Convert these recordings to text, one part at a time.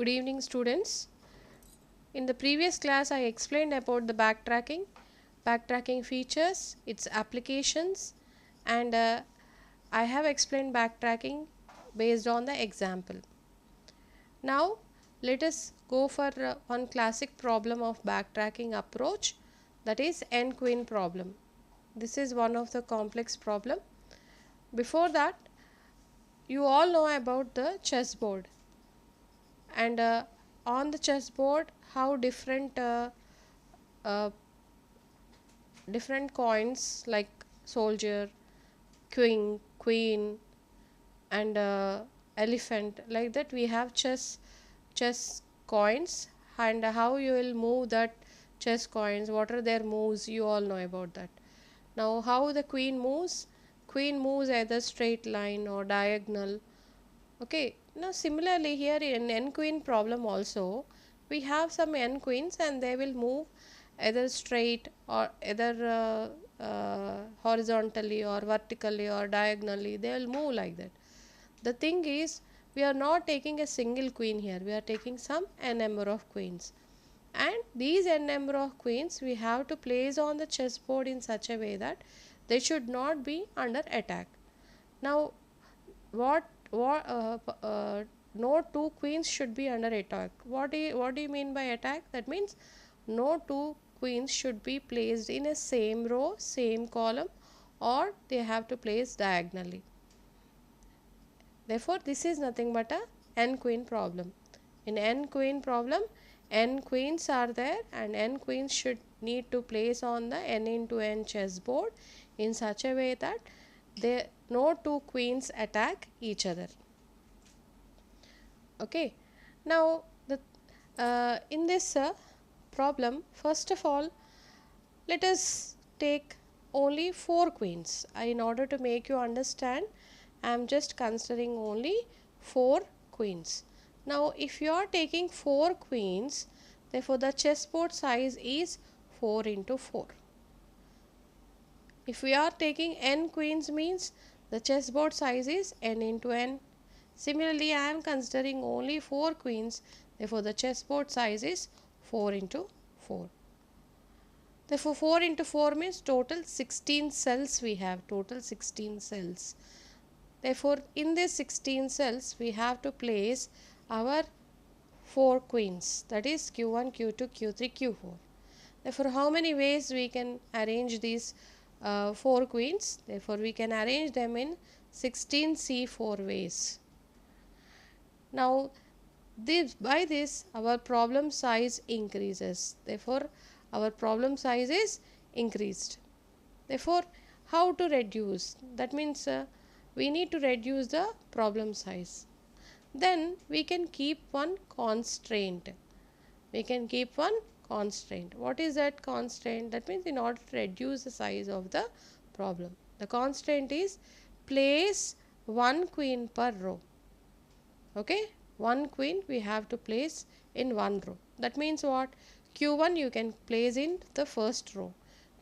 Good evening, students. In the previous class, I explained about the backtracking features, its applications, and I have explained backtracking based on the example. Now, let us go for one classic problem of backtracking approach, that is n-queen problem. This is one of the complex problem. Before that, you all know about the chessboard, and on the chessboard how different coins like soldier, queen and elephant, like that we have chess coins, and how you will move that chess coins, what are their moves, you all know about that. Now how the queen moves either straight line or diagonal. Okay, now similarly here in n queen problem also we have some n queens and they will move either straight or either horizontally or vertically or diagonally, they will move like that. The thing is, we are not taking a single queen here, we are taking some n number of queens, and these n number of queens we have to place on the chessboard in such a way that they should not be under attack. Now what no two queens should be under attack. What do you mean by attack? That means no two queens should be placed in a same row, same column, or they have to place diagonally. Therefore this is nothing but a n queen problem. In n queen problem, n queens are there and n queens should need to place on the n into n chessboard in such a way that no two queens attack each other. Okay, now in this problem, first of all, let us take only 4 queens. In order to make you understand, I am just considering only 4 queens. Now if you are taking 4 queens, therefore the chessboard size is 4 into 4. If we are taking n queens, means the chessboard size is n into n. Similarly, I am considering only 4 queens, therefore the chessboard size is 4 into 4. Therefore 4 into 4 means total 16 cells we have, total 16 cells. Therefore in these 16 cells we have to place our 4 queens, that is q1, q2, q3, q4. Therefore how many ways we can arrange these 4 queens? Therefore we can arrange them in 16c4 ways. Now by this our problem size increases, therefore our problem size is increased. Therefore how to reduce? That means we need to reduce the problem size. Then we can keep one constraint. What is that constraint? That means in order to reduce the size of the problem, the constraint is place 1 queen per row. Okay, 1 queen we have to place in 1 row. That means what? q1 you can place in the first row,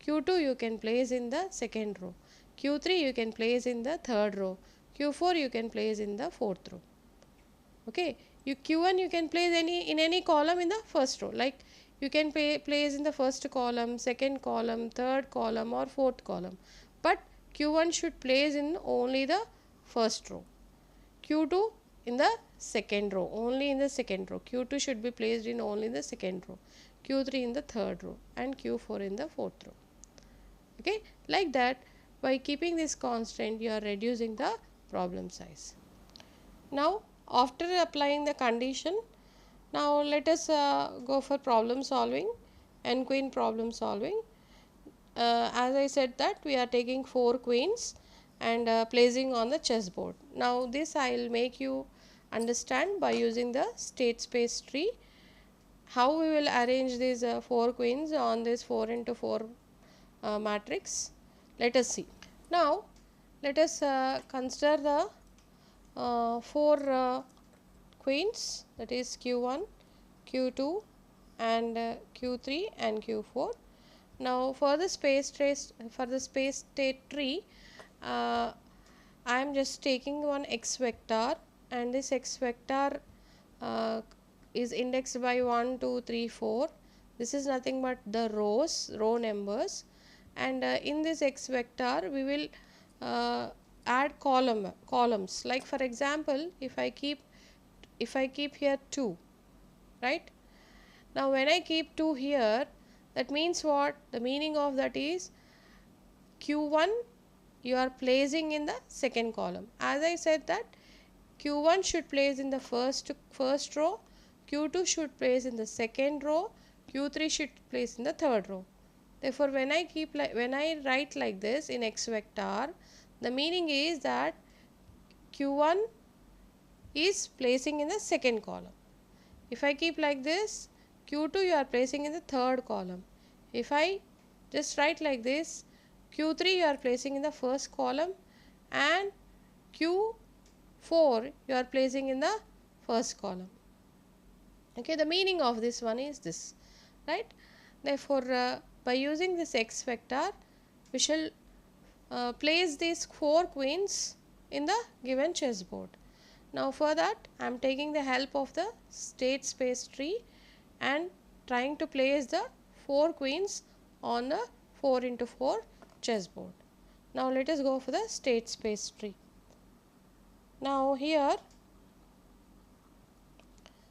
q2 you can place in the second row, q3 you can place in the third row, q4 you can place in the fourth row. Okay, q1 you can place in any column in the first row, like you can place in the first column, second column, third column or fourth column, but q1 should place in only the first row, q2 in the second row, only in the second row, q2 should be placed in only the second row, q3 in the third row and q4 in the fourth row. Okay, like that, by keeping this constant you are reducing the problem size. Now after applying the condition, now let us go for problem solving, n queen problem solving. As I said that we are taking 4 queens and placing on the chessboard. Now this I will make you understand by using the state space tree, how we will arrange these 4 queens on this 4 into 4 matrix. Let us see. Now let us consider the 4 queens, that is q1, q2 and q3 and q4. Now for the space state tree, I am just taking one x vector, and this x vector is indexed by 1, 2, 3, 4. This is nothing but the row numbers, and in this x vector we will add columns. Like for example, if I keep here 2, right? Now when I keep 2 here, that means what? The meaning of that is q1 you are placing in the second column. As I said that q1 should place in the first row, q2 should place in the second row, q3 should place in the third row. Therefore when I write like this in x vector, the meaning is that q1 is placing in the second column. If I keep like this, q2 you are placing in the third column. If I just write like this, q3 you are placing in the first column, and q4 you are placing in the first column. Okay, the meaning of this one is this, right? Therefore by using this x vector, we shall place these 4 queens in the given chessboard. Now for that I am taking the help of the state space tree and trying to place the 4 queens on the 4 into 4 chessboard. Now let us go for the state space tree. Now here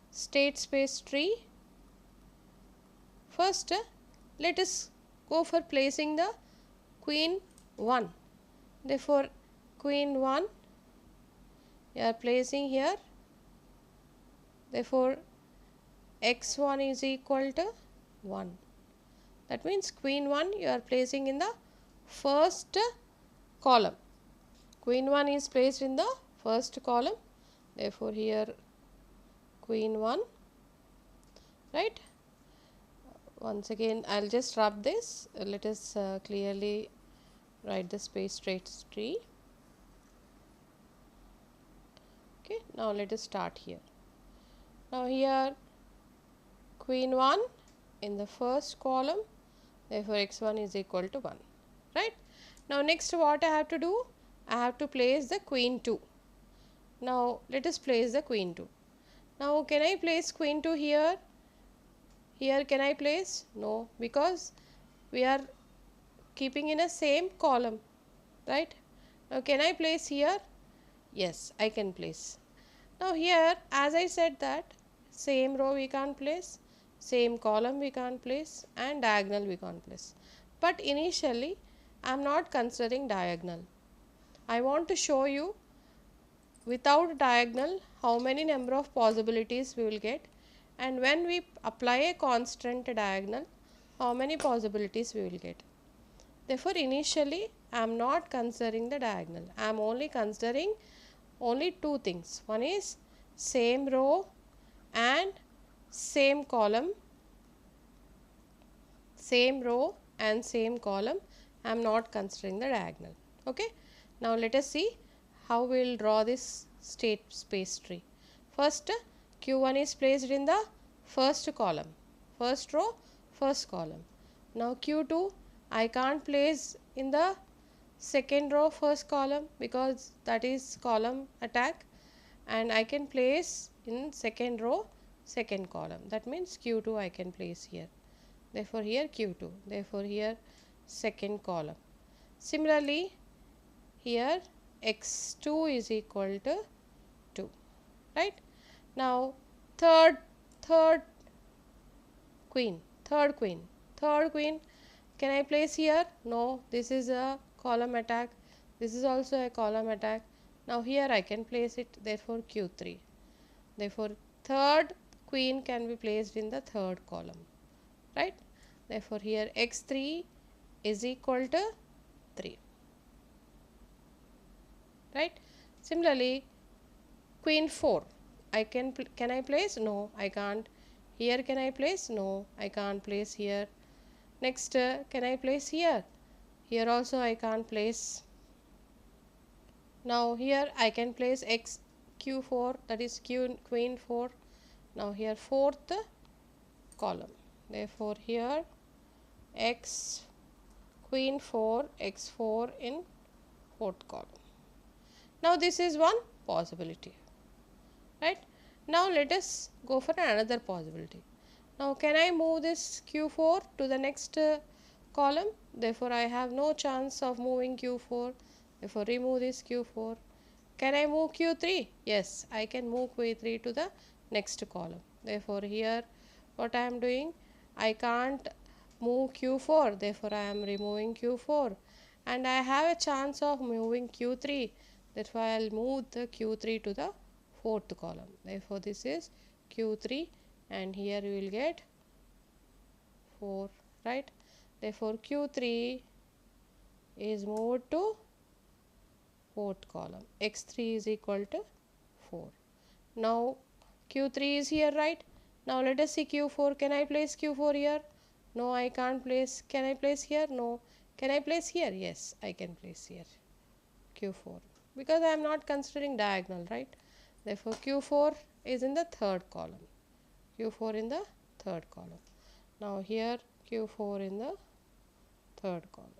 state space tree, first let us go for placing the queen 1. Therefore queen 1 you are placing here. Therefore x1 is equal to 1. That means queen 1 you are placing in the first column. Queen 1 is placed in the first column. Therefore here queen 1, right? Once again I'll just rub this. Let us clearly write the space tree. Okay, now let us start here. Now here queen 1 in the first column, therefore x1 is equal to 1, right? Now next what I have to do? I have to place the queen 2. Now let us place the queen 2. Now can I place queen 2 here? Here can I place? No, because we are keeping in a same column, right? Now can I place here? Yes, I can place. Now here as I said that same row we can't place, same column we can't place, and diagonal we can't place. But initially I am not considering diagonal. I want to show you without diagonal how many number of possibilities we will get, and when we apply a constant diagonal how many possibilities we will get. Therefore initially I am not considering the diagonal. I am only considering only 2 things. One is same row and same column. Same row and same column. I am not considering the diagonal. Okay. Now let us see how we will draw this state space tree. First q1 is placed in the first column, first row, first column. Now q2 I can't place in the second row first column because that is column attack, and I can place in second row second column. That means q2 I can place here. Therefore here q2. Therefore here second column. Similarly here x2 is equal to 2, right? Now third queen, third queen can I place here? No, this is a column attack, this is also a column attack. Now here I can place it, therefore q3. Therefore third queen can be placed in the third column, right? Therefore here x3 is equal to 3, right? Similarly queen 4 can I place? No, I can't. Here can I place? No, I can't place here. Next can I place here? Here also I can't place. Now here I can place q4, that is queen 4. Now here fourth column. Therefore here queen 4 x4 in fourth column. Now this is one possibility, right? Now let us go for another possibility. Now can I move this Q4 to the next column? Therefore I have no chance of moving Q4. Therefore remove this Q4. Can I move Q3? Yes, I can move Q3 to the next column. Therefore here what I am doing, I can't move Q4. Therefore I am removing Q4. And I have a chance of moving Q3. Therefore I will move the Q3 to the fourth column. Therefore this is Q3 and here you will get 4, right? Therefore Q3 is moved to fourth column. X3 is equal to 4. Now Q3 is here, right? Now let us see Q4. Can I place Q4 here? No, I can't place. Can I place here? No. Can I place here? Yes, I can place here. Q4. Because I am not considering diagonal, right? Therefore Q4 is in the third column. Q4 in the third column. Now here Q4 in the third column.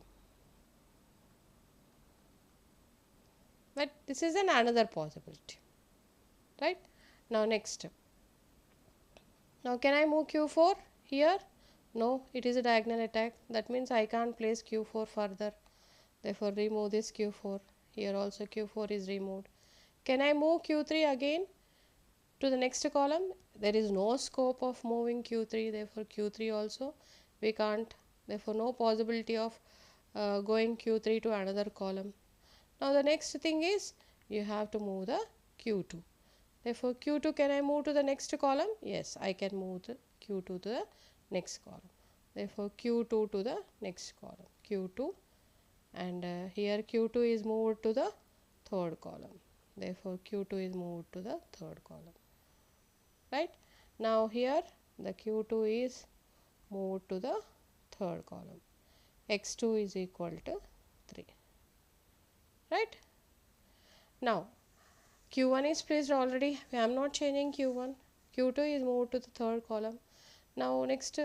But this is another possibility, right? Now next step. Now can I move Q4 here? No, it is a diagonal attack. That means I can't place Q4 further. Therefore remove this Q4. Here also Q4 is removed. Can I move Q3 again to the next column? There is no scope of moving Q3. Therefore Q3 also we can't. Therefore no possibility of going Q3 to another column. Now the next thing is you have to move the Q2. Therefore Q2, can I move to the next column? Yes, I can move the Q2 to the next column. Therefore Q2 to the next column. Q2 and here Q2 is moved to the third column. Therefore Q2 is moved to the third column. Right? Now here the Q2 is moved to the third column. X2 is equal to 3. Right? Now Q1 is placed already. I am not changing Q1. Q2 is moved to the third column. Now next,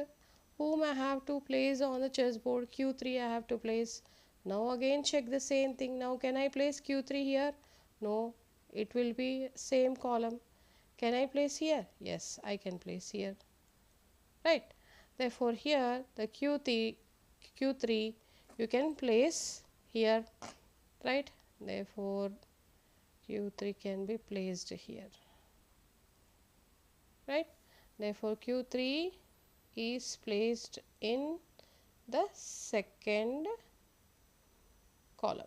whom I have to place on the chessboard? Q3 I have to place. Now again check the same thing. Now can I place Q3 here? No, it will be same column. Can I place here? Yes, I can place here. Right. Therefore here the Q3 you can place here. Right. Therefore Q3 can be placed here, right? Therefore Q3 is placed in the second column,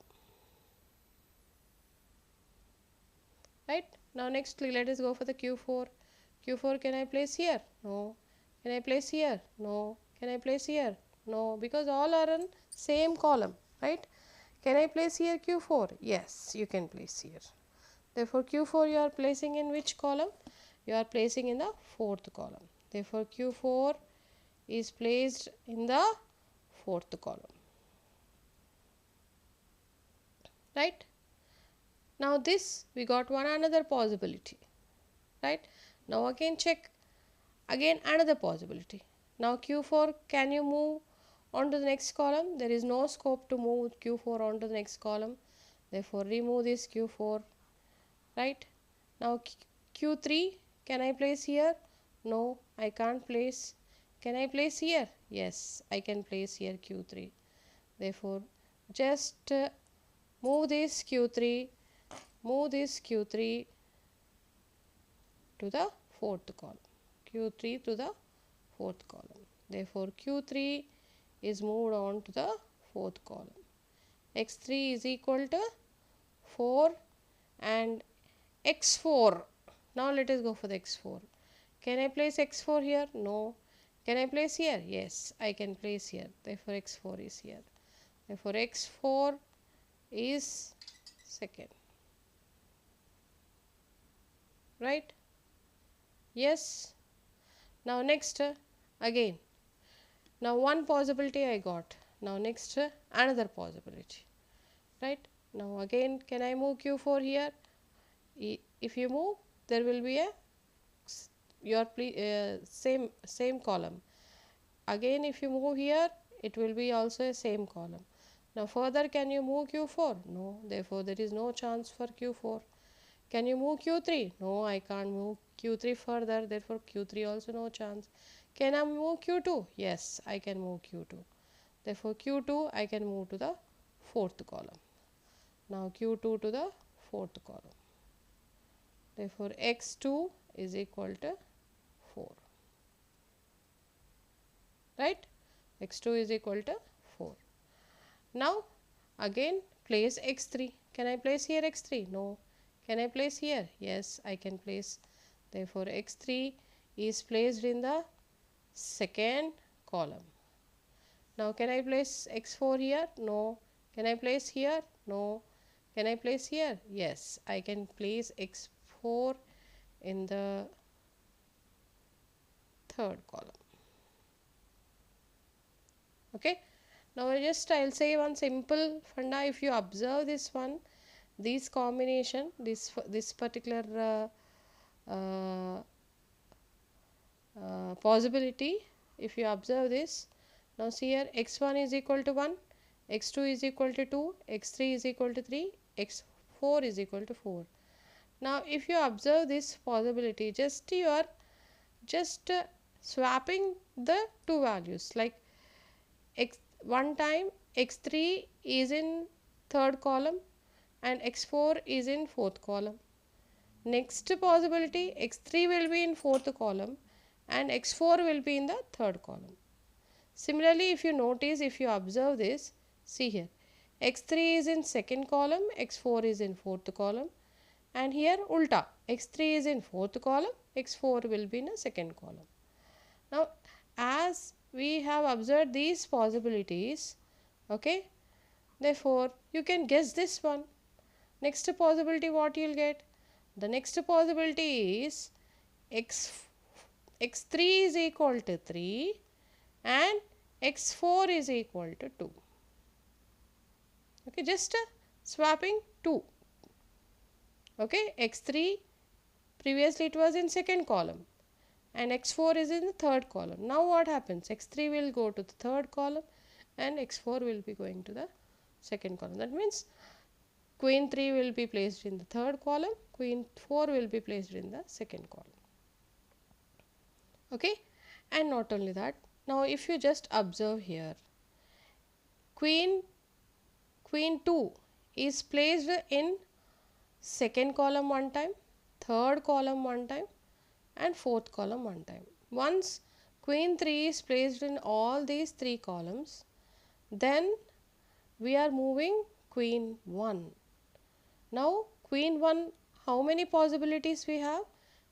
right? Now next let us go for the Q4. Q4 can I place here? No. Can I place here? No. Can I place here? No, because all are in same column, right? Can I place here Q4? Yes, you can place here. Therefore Q4 you are placing in which column? You are placing in the fourth column. Therefore Q4 is placed in the fourth column. Right? Now this we got one another possibility. Right? Now again check again another possibility. Now Q4 can you move on to the next column? There is no scope to move Q4 on to the next column. Therefore remove this Q4. Right? Now Q3 can I place here? No, I can't place. Can I place here? Yes, I can place here Q3. Therefore just move this Q3 to the fourth column. Q3 to the fourth column. Therefore Q3 is moved on to the fourth column. X3 is equal to 4 and X4. Now let us go for the X4. Can I place X4 here? No. Can I place here? Yes, I can place here. Therefore X4 is here. Therefore X4 is second. Right? Yes. Now next again. Now one possibility I got. Now next another possibility. Right? Now again can I move Q4 here? If you move there will be a your same column. Again if you move here it will be also a same column. Now further can you move Q4? No, therefore there is no chance for Q4. Can you move Q3? No, I can't move q3 further, therefore q3 also no chance. Can I move q2? Yes, I can move q2. Therefore q2 I can move to the fourth column. Now q2 to the fourth column. Therefore x2 is equal to 4. Right? x2 is equal to 4. Now again place x3. Can I place here x3? No. Can I place here? Yes, I can place. Therefore x3 is placed in the second column. Now can I place x4 here? No. Can I place here? No. Can I place here? Yes, I can place x4 in the third column. Okay. Now I'll say one simple funda. If you observe this one, this combination, this particular possibility, if you observe this, now see here x1 is equal to 1, x2 is equal to 2, x3 is equal to 3, x4 is equal to 4. Now if you observe this possibility, you are just swapping the two values, like one time x3 is in third column and x4 is in fourth column. Next possibility, x3 will be in fourth column and x4 will be in the third column. Similarly, if you observe this, see here, x3 is in second column, x4 is in fourth column, and here ulta, x3 is in fourth column, x4 will be in a second column. Now as we have observed these possibilities, okay, therefore you can guess this one. Next possibility, what you will get? The next possibility is x3 is equal to 3 and x4 is equal to 2. Okay, just swapping 2. Okay, x3 previously it was in second column and x4 is in the third column. Now what happens? x3 will go to the third column and x4 will be going to the second column. That means queen 3 will be placed in the third column, queen 4 will be placed in the second column. Okay, and not only that, now if you just observe here, queen 2 is placed in second column one time, third column one time, and fourth column one time. Once queen 3 is placed in all these three columns, then we are moving queen 1. Now queen 1, how many possibilities we have?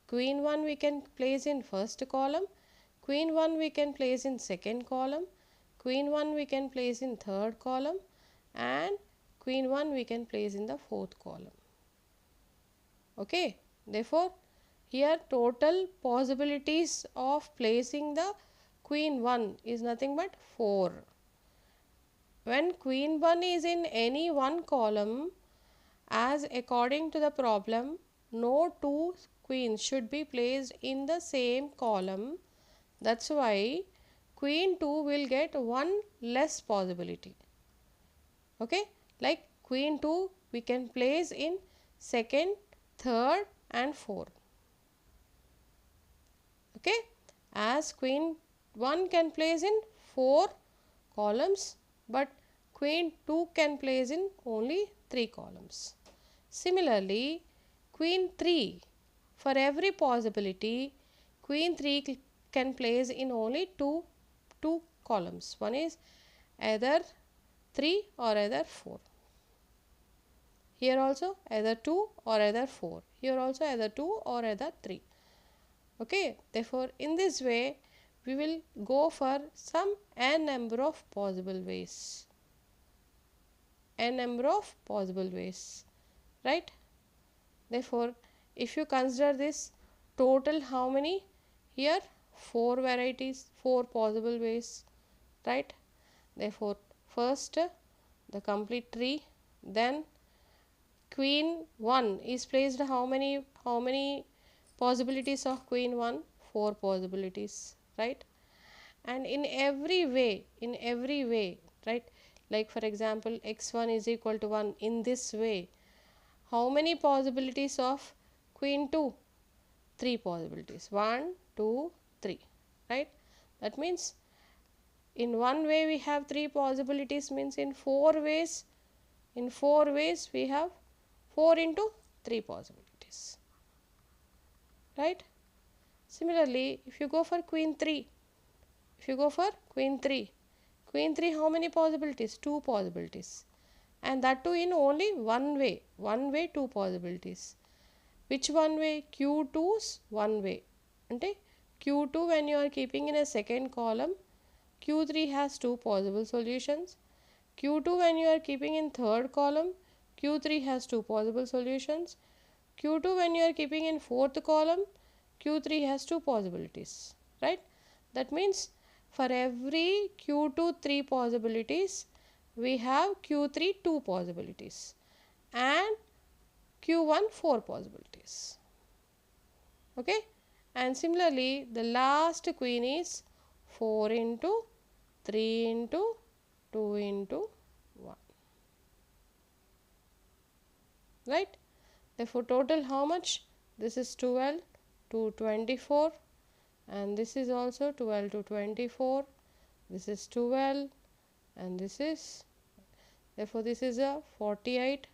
Queen 1 we can place in first column, queen 1 we can place in second column, queen 1 we can place in third column, and queen 1 we can place in the fourth column. Okay, therefore here total possibilities of placing the queen 1 is nothing but 4. When queen 1 is in any one column, as according to the problem, no two queens should be placed in the same column. That's why queen 2 will get one less possibility. Okay, like queen 2 we can place in second, third and fourth. Okay, as queen 1 can place in 4 columns, but queen 2 can place in only 3 columns. Similarly, queen 3, for every possibility, queen 3 can place in only two columns. One is either 3 or either 4. Here also either 2 or either 4. Here also either 2 or either 3. Okay, therefore in this way we will go for some n number of possible ways. N number of possible ways, right? Therefore if you consider this, total how many? Here 4 varieties, 4 possible ways, right? Therefore first the complete tree, then queen 1 is placed how many possibilities of queen 1? 4 possibilities, right? And in every way, right, like for example x1 is equal to 1, in this way how many possibilities of queen 2? three possibilities. 1, 2, 3. Right? That means in one way we have three possibilities, means in four ways we have 4 into 3 possibilities. Right? Similarly, if you go for queen 3, queen 3 how many possibilities? 2 possibilities. And that too in only one way, 2 possibilities. Which one way? Q2's one way. Ante Q2 when you are keeping in a second column, Q3 has two possible solutions. Q2 when you are keeping in third column, Q3 has two possible solutions. Q2 when you are keeping in fourth column, Q3 has two possibilities. Right? That means for every Q2 3 possibilities, we have Q3 2 possibilities and Q1 4 possibilities. Okay? And similarly, the last queen is 4 into 3 into 2 into 1. Right? Therefore, total how much? This is 12 to 24, and this is also 12 to 24. This is 12, and this is, therefore this is a 48.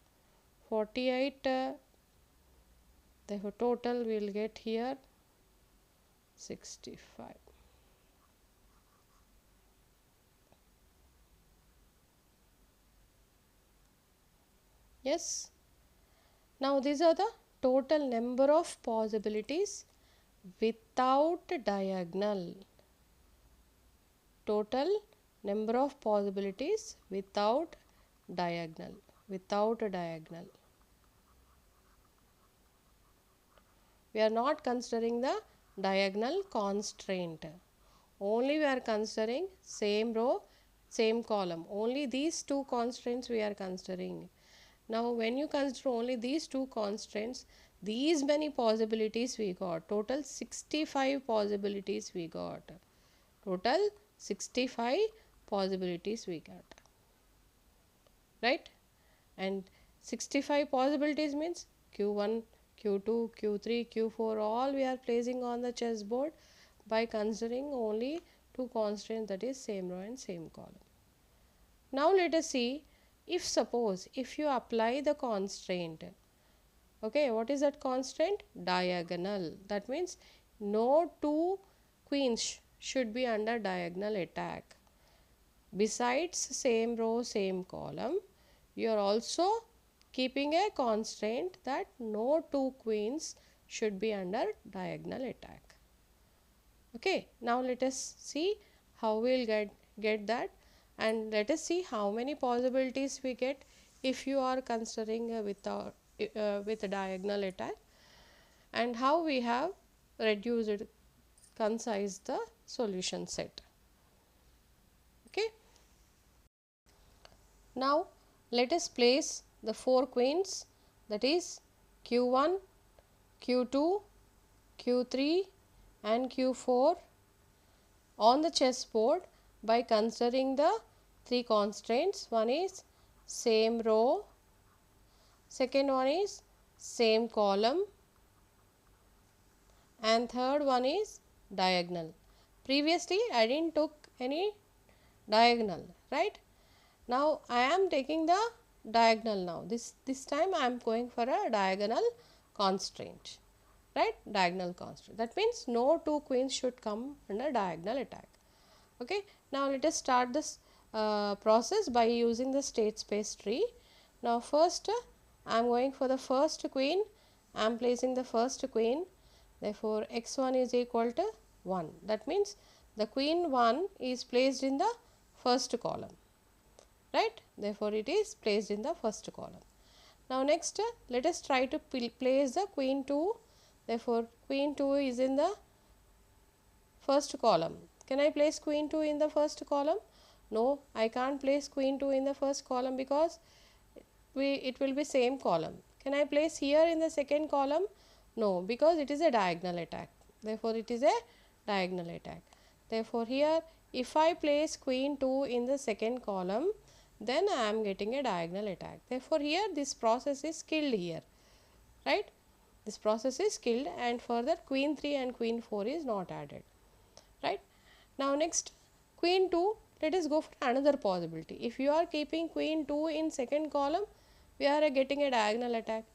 Therefore total we will get here 65. Yes. Now these are the total number of possibilities without diagonal. Total number of possibilities without diagonal. Without a diagonal. We are not considering the diagonal constraint. Only we are considering same row, same column. Only these two constraints we are considering. Now when you consider only these two constraints, these many possibilities we got. Total 65 possibilities we got. Total 65 possibilities we got. Right? And 65 possibilities means Q1, Q2, Q3, Q4 all we are placing on the chessboard by considering only two constraints, that is same row and same column. Now let us see, if suppose if you apply the constraint, okay, what is that constraint? Diagonal. That means no two queens should be under diagonal attack. Besides same row, same column, you are also keeping a constraint that no two queens should be under diagonal attack. Okay, now let us see how we will get that, and let us see how many possibilities we get if you are considering with a diagonal attack, and how we have reduced concise the solution set. Okay. Now let us place the four queens, that is Q1, Q2, Q3 and Q4 on the chessboard by considering the three constraints. One is same row, second one is same column, and third one is diagonal. Previously I didn't took any diagonal, right? Now I am taking the diagonal now. This time I am going for a diagonal constraint. Right? Diagonal constraint. That means no two queens should come under diagonal attack. Okay. Now let us start this process by using the state space tree. Now first I am going for the first queen. I am placing the first queen. Therefore x1 is equal to 1. That means the queen 1 is placed in the first column. Right? Therefore it is placed in the first column. Now next let us try to place the queen 2. Therefore queen 2 is in the first column. Can I place queen 2 in the first column? No, I can't place queen 2 in the first column because it will be same column. Can I place here in the second column? No, because it is a diagonal attack. Therefore it is a diagonal attack. Therefore here if I place queen 2 in the second column, then I am getting a diagonal attack. Therefore here this process is killed here. Right? This process is killed, and further queen 3 and queen 4 is not added, right. Now next queen 2, let us go for another possibility. If you are keeping queen 2 in second column, we are getting a diagonal attack.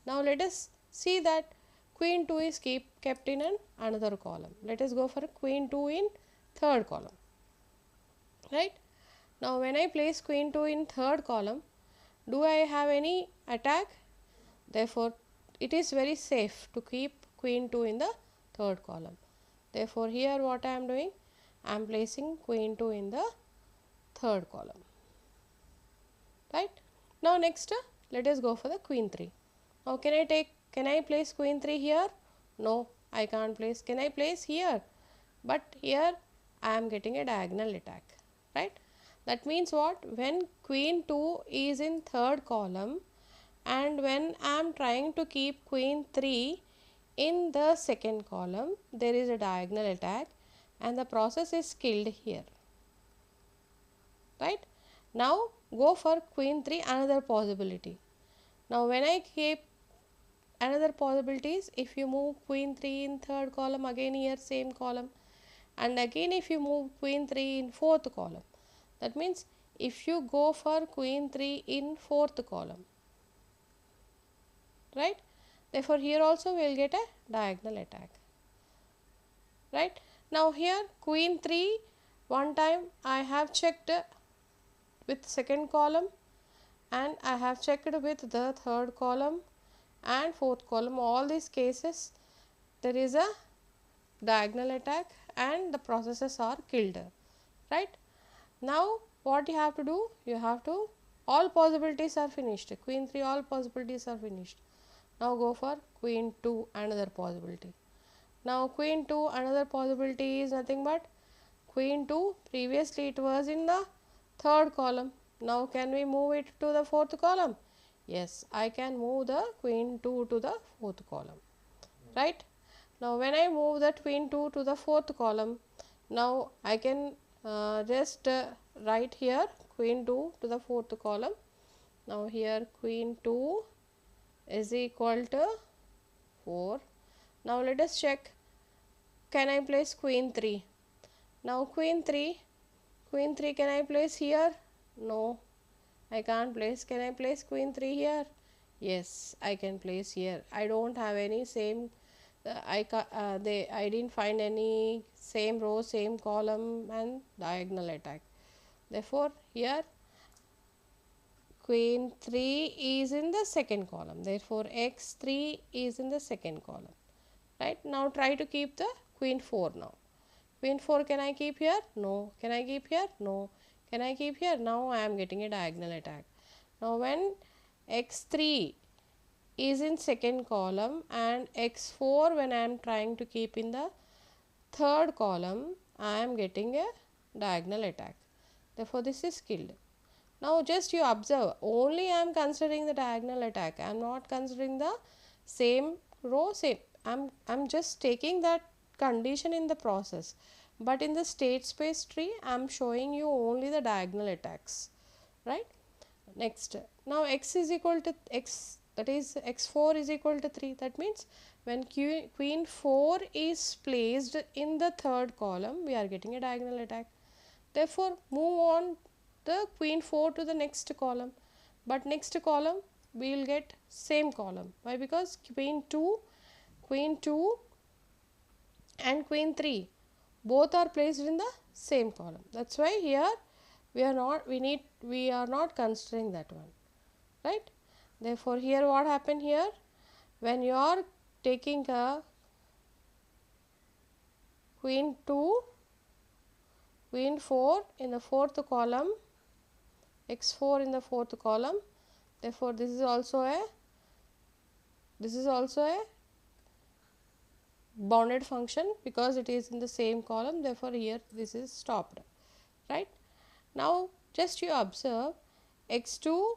Now let us see that queen 2 is kept in another column. Let us go for queen 2 in third column, right. Now when I place queen 2 in third column, do I have any attack? Therefore it is very safe to keep queen 2 in the third column. Therefore here what I am doing, I am placing queen 2 in the third column, right. Now next let us go for the queen 3. Now can I place queen 3 here? No, I can't place. Can I place here? But here I am getting a diagonal attack, right. That means what? When queen 2 is in third column and when I am trying to keep queen 3 in the second column, there is a diagonal attack and the process is killed here, right. Now go for queen 3, another possibility. Now when I keep another possibility is, if you move queen 3 in third column, again here same column, and again if you move queen 3 in fourth column, that means if you go for queen 3 in fourth column, right. Therefore here also we will get a diagonal attack, right. Now here queen 3, one time I have checked with second column and I have checked with the third column and fourth column. All these cases there is a diagonal attack and the processes are killed, right. Now what you have to do, you have to, all possibilities are finished, queen 3 all possibilities are finished. Now go for queen 2, another possibility. Now queen 2, another possibility is nothing but queen 2, previously it was in the third column. Now can we move it to the fourth column? Yes, I can move the queen 2 to the fourth column, right. Now when I move that queen 2 to the fourth column, now I can just write here queen 2 to the fourth column. Now here queen 2 is equal to 4. Now let us check, can I place queen 3? Now queen 3 can I place here? No, I can't place. Can I place queen 3 here? Yes, I can place here. I don't have any same, I didn't find any same row, same column and diagonal attack. Therefore here queen 3 is in the second column. Therefore x3 is in the second column, right. Now try to keep the queen 4 now. Queen 4 can I keep here? No. Can I keep here? No. Can I keep here? Now I am getting a diagonal attack. Now when x3 is in second column and x4 when I am trying to keep in the third column, I am getting a diagonal attack. Therefore this is killed. Now just you observe, only I am considering the diagonal attack. I am not considering the same row, same. I'm just taking that condition in the process, but in the state space tree I am showing you only the diagonal attacks, right. Next, now x is equal to x, that is x4 is equal to 3. That means when queen 4 is placed in the third column, we are getting a diagonal attack. Therefore move on the queen 4 to the next column, but next column we will get same column. Why? Because queen 2 and queen 3 both are placed in the same column. That's why here we are not considering that one, right. Therefore here what happened here, when you are taking a queen 2, queen 4 in the fourth column, x4 in the fourth column, therefore this is also a bounded function because it is in the same column. Therefore here this is stopped, right. Now just you observe, x2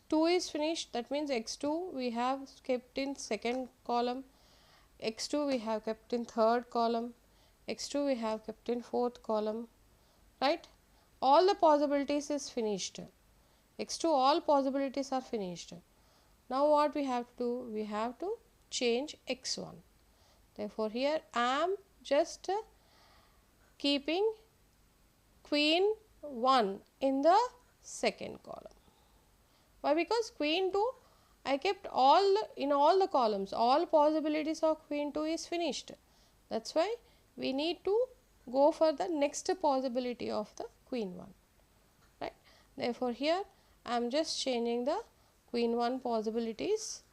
2 is finished. That means x2 we have kept in second column, x2 we have kept in third column, x2 we have kept in fourth column, right. All the possibilities is finished, x2 all possibilities are finished. Now what we have to do? We have to change x1. Therefore here I am just keeping queen 1 in the second column. Why? Because queen 2 I kept in all the columns, all possibilities of queen 2 is finished. That's why we need to go for the next possibility of the queen 1, right? Therefore here I am just changing the queen 1 possibilities,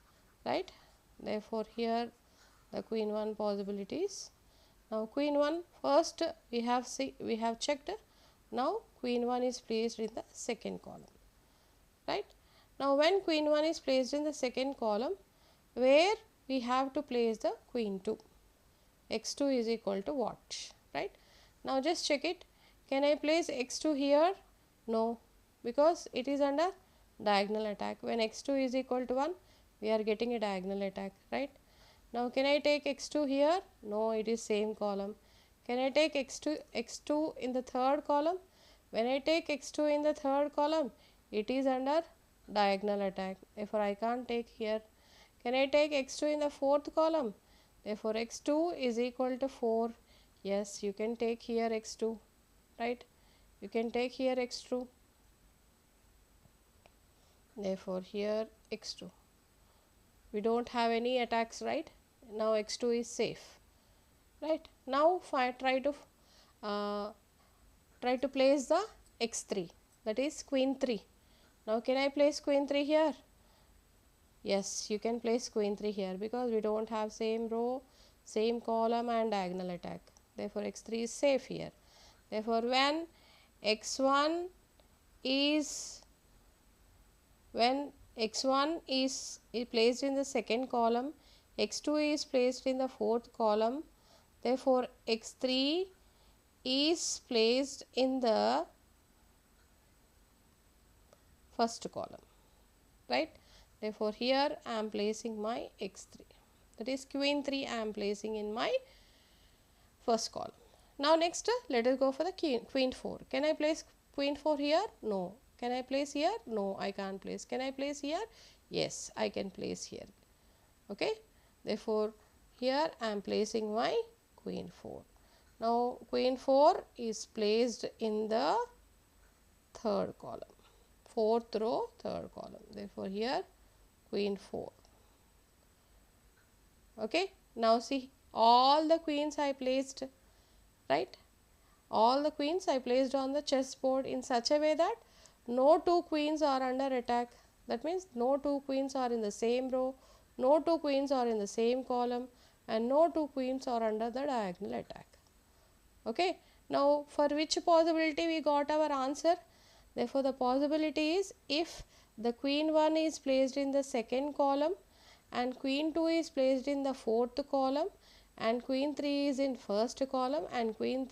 right? Therefore here the queen 1 possibilities. Now queen 1 first we have checked. Now queen 1 is placed in the second column, right? Now when queen 1 is placed in the second column, where we have to place the queen 2, x2 is equal to what, right? Now just check it. Can I place x2 here? No, because it is under diagonal attack. When x2 is equal to 1, we are getting a diagonal attack, right? Now can I take x2 here? No, it is same column. Can I take x2 in the third column? When I take x2 in the third column, it is under diagonal attack. Therefore I can't take here. Can I take x2 in the fourth column? Therefore x2 is equal to 4. Yes, you can take here x2, right? You can take here x2. Therefore here x2. We don't have any attacks, right? Now x2 is safe, right? Now try to place the x3, that is queen 3. Now can I place queen 3 here? Yes, you can place queen 3 here because we don't have same row, same column and diagonal attack. Therefore x3 is safe here. Therefore when x1 is placed in the second column, x2 is placed in the fourth column. Therefore x3 is placed in the first column, right? Therefore here I am placing my x3, that is queen 3 I am placing in my first column. Now next let us go for the queen 4. Can I place queen 4 here? No. Can I place here? No, I can't place. Can I place here? Yes, I can place here. Okay, therefore here I am placing my queen 4. Now queen 4 is placed in the third column, fourth row, third column. Therefore here queen 4. Okay, now see all the queens I placed, right? All the queens I placed on the chessboard in such a way that no two queens are under attack. That means no two queens are in the same row, no two queens are in the same column, and no two queens are under the diagonal attack. Okay, now for which possibility we got our answer? Therefore the possibility is if the queen 1 is placed in the second column and queen 2 is placed in the fourth column and queen 3 is in first column and queen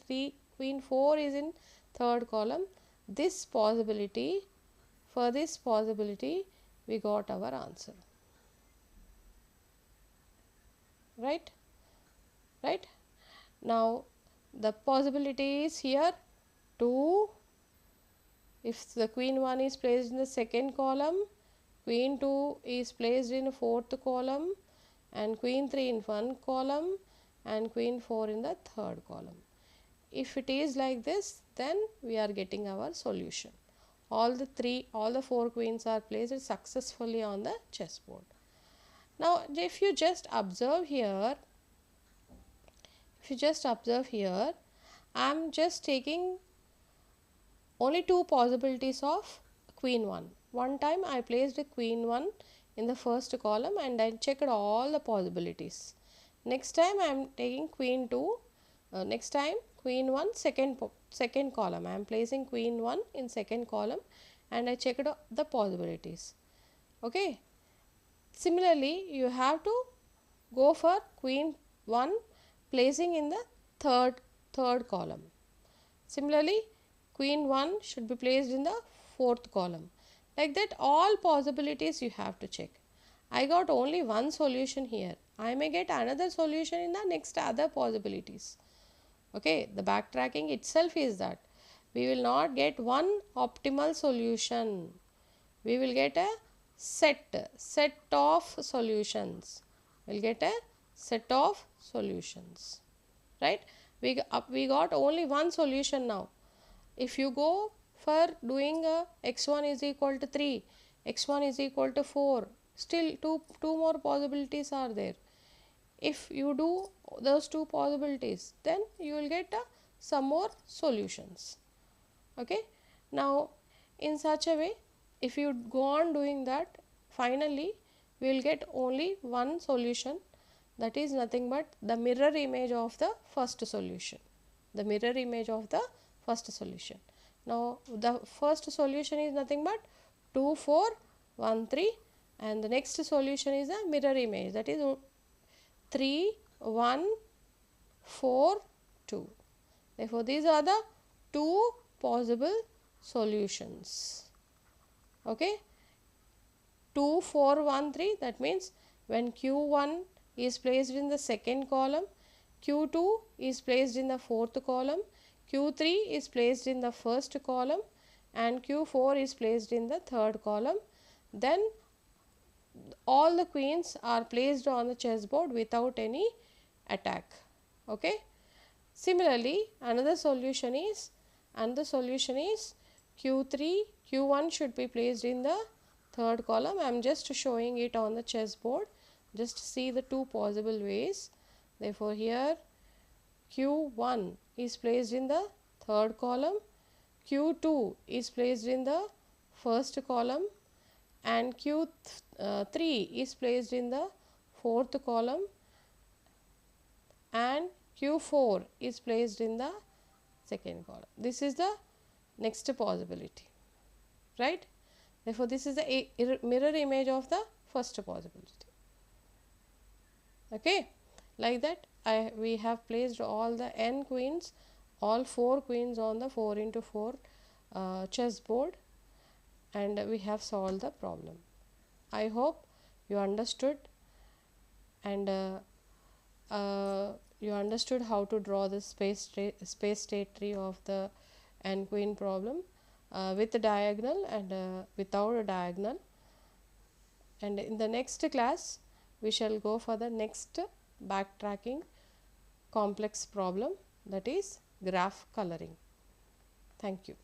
4 is in third column, this possibility, for this possibility we got our answer, right? Now the possibility is here 2. If the queen 1 is placed in the second column, queen 2 is placed in the fourth column and queen 3 in one column and queen 4 in the third column. If it is like this, then we are getting our solution. All the 4 queens are placed successfully on the chessboard. Now if you just observe here, I am just taking only 2 possibilities of queen 1. One time I placed a queen 1 in the first column and I checked all the possibilities. Next time I am taking queen 2, next time queen 1 second column. I am placing queen 1 in second column and I checked the possibilities. Okay. Similarly, you have to go for queen 1 placing in the third column. Similarly, queen 1 should be placed in the fourth column. Like that, all possibilities you have to check. I got only one solution here. I may get another solution in the next other possibilities. Okay, the backtracking itself is that we will not get one optimal solution. We will get a set of solutions. We'll get a set of solutions, right? We got only one solution now. If you go for doing a x1 is equal to 3, x1 is equal to 4, still two more possibilities are there. If you do those two possibilities, then you will get some more solutions. Okay, now in such a way, if you go on doing that, finally we will get only one solution, that is nothing but the mirror image of the first solution, the mirror image of the first solution. Now the first solution is nothing but 2 4 1 3, and the next solution is a mirror image, that is 3 1 4 2. Therefore these are the two possible solutions. Okay, 2 4 1 3, that means when q1 is placed in the second column, q2 is placed in the fourth column, q3 is placed in the first column, and q4 is placed in the third column, then all the queens are placed on the chessboard without any attack. Okay, similarly another solution is q3, q1 should be placed in the third column. I am just showing it on the chessboard, just see the two possible ways. Therefore here q1 is placed in the third column, q2 is placed in the first column, and q3 is placed in the fourth column, and q4 is placed in the second column. This is the next possibility, right? Therefore this is the mirror image of the first possibility. Okay, like that we have placed all the n queens, all 4 queens on the 4 into 4 chessboard, and we have solved the problem. I hope you understood, and you understood how to draw the space state tree of the n queen problem with a diagonal and without a diagonal. And in the next class we shall go for the next backtracking complex problem, that is graph coloring. Thank you.